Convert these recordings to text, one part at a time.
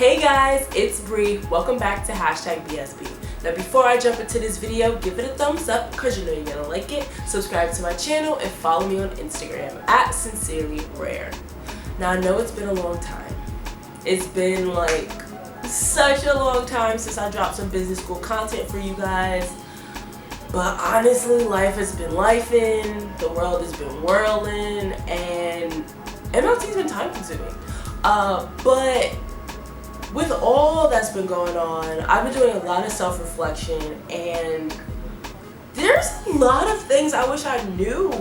Hey guys, it's Bree. Welcome back to #BSB. Now before I jump into this video, give it a thumbs up because you know you're gonna like it. Subscribe to my channel and follow me on Instagram @SincerelyRare. Now I know it's been a long time. It's been like such a long time since I dropped some business school content for you guys. But honestly, life has been lifing, the world has been whirling, and MLT's been time consuming. But with all that's been going on, I've been doing a lot of self-reflection, and there's a lot of things I wish I knew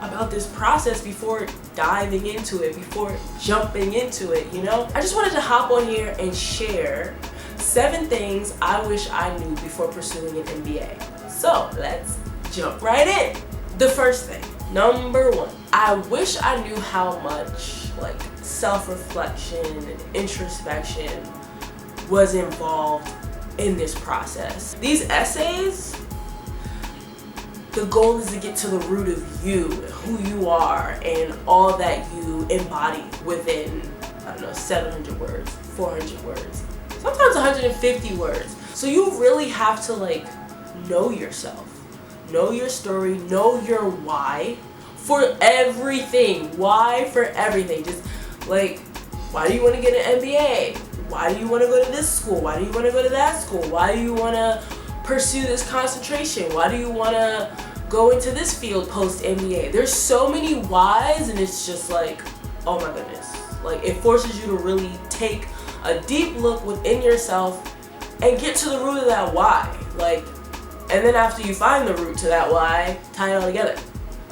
about this process before diving into it, before jumping into it, you know? I just wanted to hop on here and share 7 things I wish I knew before pursuing an MBA. So let's jump right in. The first thing, number 1, I wish I knew how much self-reflection and introspection was involved in this process. These essays, the goal is to get to the root of you, who you are, and all that you embody within, 700 words, 400 words, sometimes 150 words. So you really have to know yourself, know your story, know your why for everything. Why for everything. Just why do you want to get an MBA? Why do you want to go to this school? Why do you want to go to that school? Why do you want to pursue this concentration? Why do you want to go into this field post MBA? There's so many whys, and it's just oh my goodness. It forces you to really take a deep look within yourself and get to the root of that why. And then after you find the root to that why, tie it all together.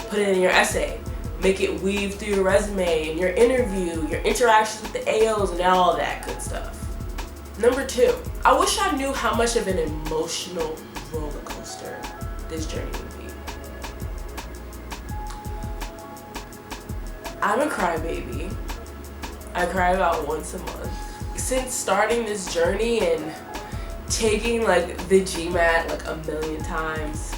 Put it in your essay. Make it weave through your resume and your interview, your interactions with the AOs and all that good stuff. Number 2, I wish I knew how much of an emotional roller coaster this journey would be. I'm a crybaby. I cry about once a month. Since starting this journey and taking the GMAT a million times,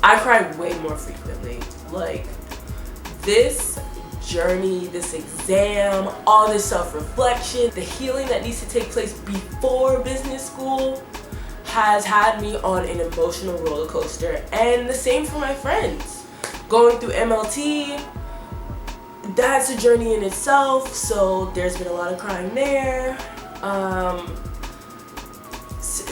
I cry way more frequently. This journey, this exam, all this self-reflection, the healing that needs to take place before business school has had me on an emotional roller coaster. And the same for my friends. Going through MLT, that's a journey in itself, so there's been a lot of crying there.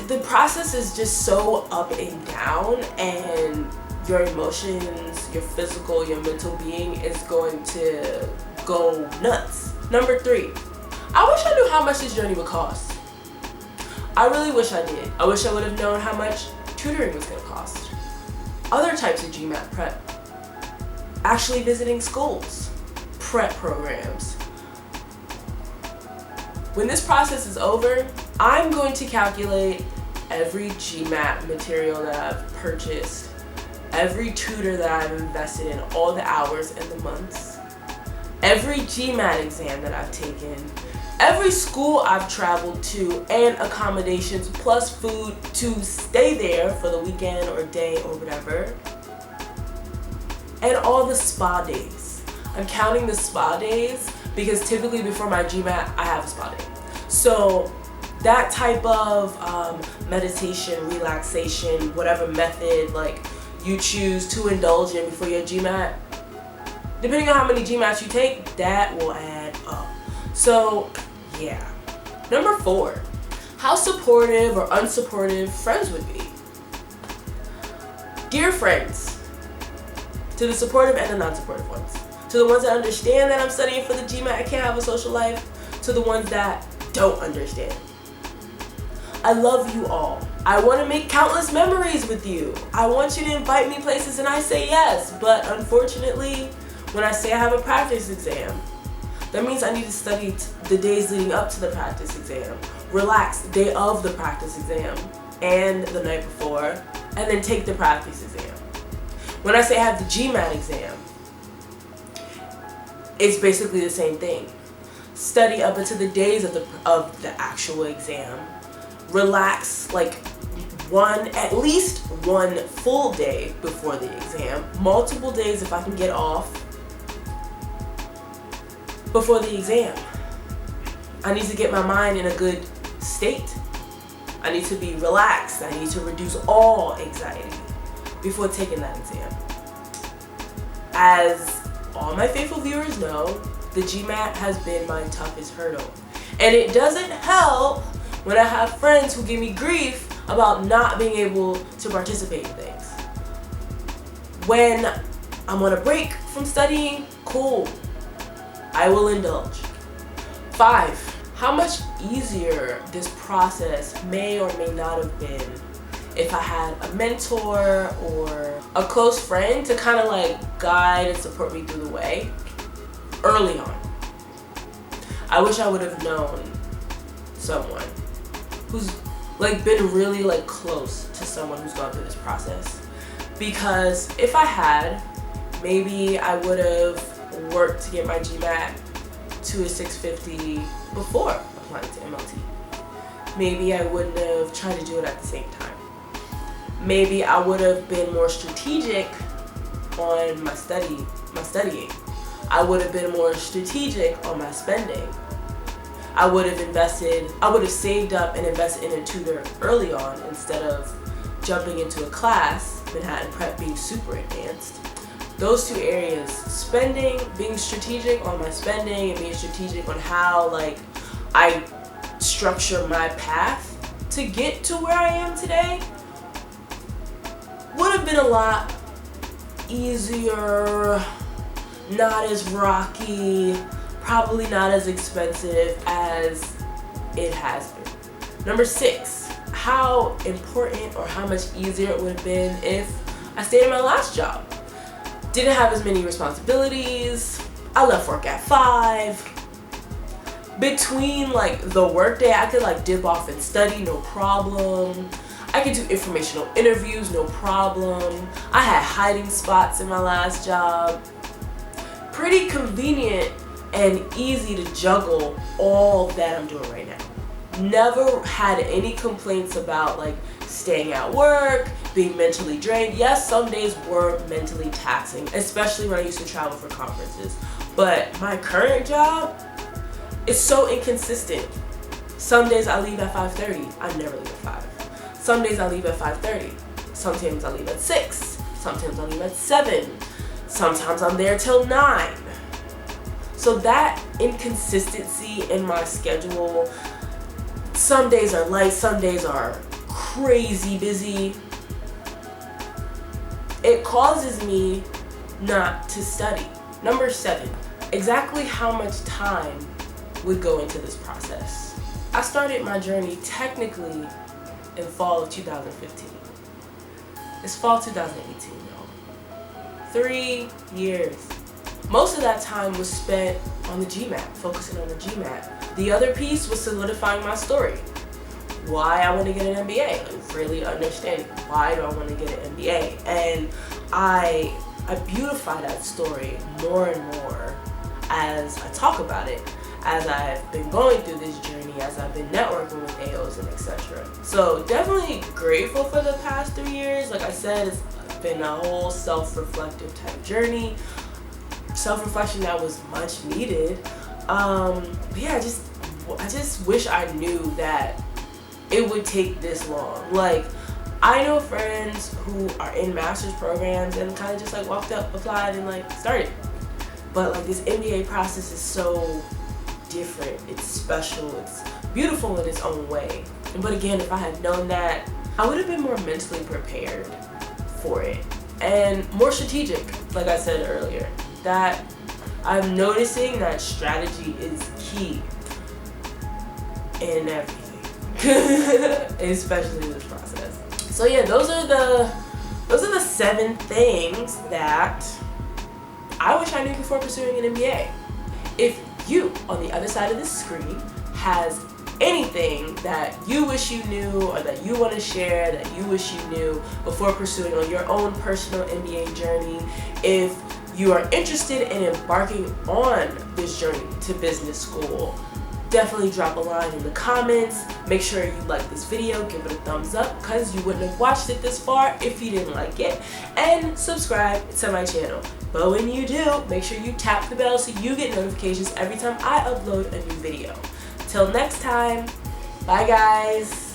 The process is just so up and down, and your emotions, your physical, your mental being is going to go nuts. Number 3, I wish I knew how much this journey would cost. I really wish I did. I wish I would have known how much tutoring was going to cost. Other types of GMAT prep. Actually visiting schools. Prep programs. When this process is over, I'm going to calculate every GMAT material that I've purchased, every tutor that I've invested in, all the hours and the months, every GMAT exam that I've taken, every school I've traveled to, and accommodations plus food to stay there for the weekend or day or whatever, and all the spa days. I'm counting the spa days because typically before my GMAT I have a spa day. So that type of meditation, relaxation, whatever method you choose to indulge in before your GMAT, depending on how many GMATs you take, that will add up. So yeah. Number 4, how supportive or unsupportive friends would be. Dear friends, to the supportive and the non-supportive ones, to the ones that understand that I'm studying for the GMAT, I can't have a social life, to the ones that don't understand. I love you all. I want to make countless memories with you. I want you to invite me places and I say yes, but unfortunately, when I say I have a practice exam, that means I need to study the days leading up to the practice exam, relax the day of the practice exam and the night before, and then take the practice exam. When I say I have the GMAT exam, it's basically the same thing. Study up until the days of the actual exam. Relax at least one full day before the exam. Multiple days if I can get off before the exam. I need to get my mind in a good state. I need to be relaxed. I need to reduce all anxiety before taking that exam. As all my faithful viewers know, the GMAT has been my toughest hurdle. And it doesn't help when I have friends who give me grief about not being able to participate in things. When I'm on a break from studying, cool, I will indulge. 5, how much easier this process may or may not have been if I had a mentor or a close friend to kind of like guide and support me through the way early on. I wish I would have known someone who's like been really like close to someone who's gone through this process, because if I had, maybe I would have worked to get my GMAT to a 650 before applying to MLT. Maybe I wouldn't have tried to do it at the same time. Maybe I would have been more strategic on my studying. I would have been more strategic on my spending. I would have saved up and invested in a tutor early on instead of jumping into a class, Manhattan Prep being super advanced. Those 2 areas, spending, being strategic on my spending and being strategic on how like I structure my path to get to where I am today, would have been a lot easier, not as rocky, probably not as expensive as it has been. Number 6, how important or how much easier it would have been if I stayed in my last job. Didn't have as many responsibilities. I left work at 5. Between like the workday, I could like dip off and study, no problem. I could do informational interviews, no problem. I had hiding spots in my last job. Pretty convenient and easy to juggle all that I'm doing right now. Never had any complaints about like staying at work, being mentally drained. Yes, some days were mentally taxing, especially when I used to travel for conferences. But my current job is so inconsistent. Some days I leave at 5:30. I never leave at 5. Some days I leave at 5:30. Sometimes I leave at 6. Sometimes I leave at 7. Sometimes I'm there till 9. So that inconsistency in my schedule, some days are light, some days are crazy busy. It causes me not to study. Number 7, exactly how much time would go into this process. I started my journey technically in fall of 2015. It's fall 2018, y'all. 3 years. Most of that time was spent on the GMAT, focusing on the GMAT. The other piece was solidifying my story. Why I want to get an MBA, like really understanding why do I want to get an MBA. And I beautify that story more and more as I talk about it, as I've been going through this journey, as I've been networking with AOs and etc. So definitely grateful for the past 3 years. Like I said, it's been a whole self-reflective type journey. Self-reflection that was much needed. But yeah, I just wish I knew that it would take this long. Like, I know friends who are in master's programs and kind of just like walked up, applied, and like started. But like this MBA process is so different. It's special. It's beautiful in its own way. But again, if I had known that, I would have been more mentally prepared for it and more strategic, like I said earlier. That I'm noticing that strategy is key in everything, especially in this process. So yeah, those are the 7 things that I wish I knew before pursuing an MBA. If you on the other side of the screen has anything that you wish you knew or that you want to share that you wish you knew before pursuing on your own personal MBA journey, if you are interested in embarking on this journey to business school, definitely drop a line in the comments. Make sure you like this video, give it a thumbs up, because you wouldn't have watched it this far if you didn't like it, and subscribe to my channel. But when you do, make sure you tap the bell so you get notifications every time I upload a new video. Till next time, bye guys.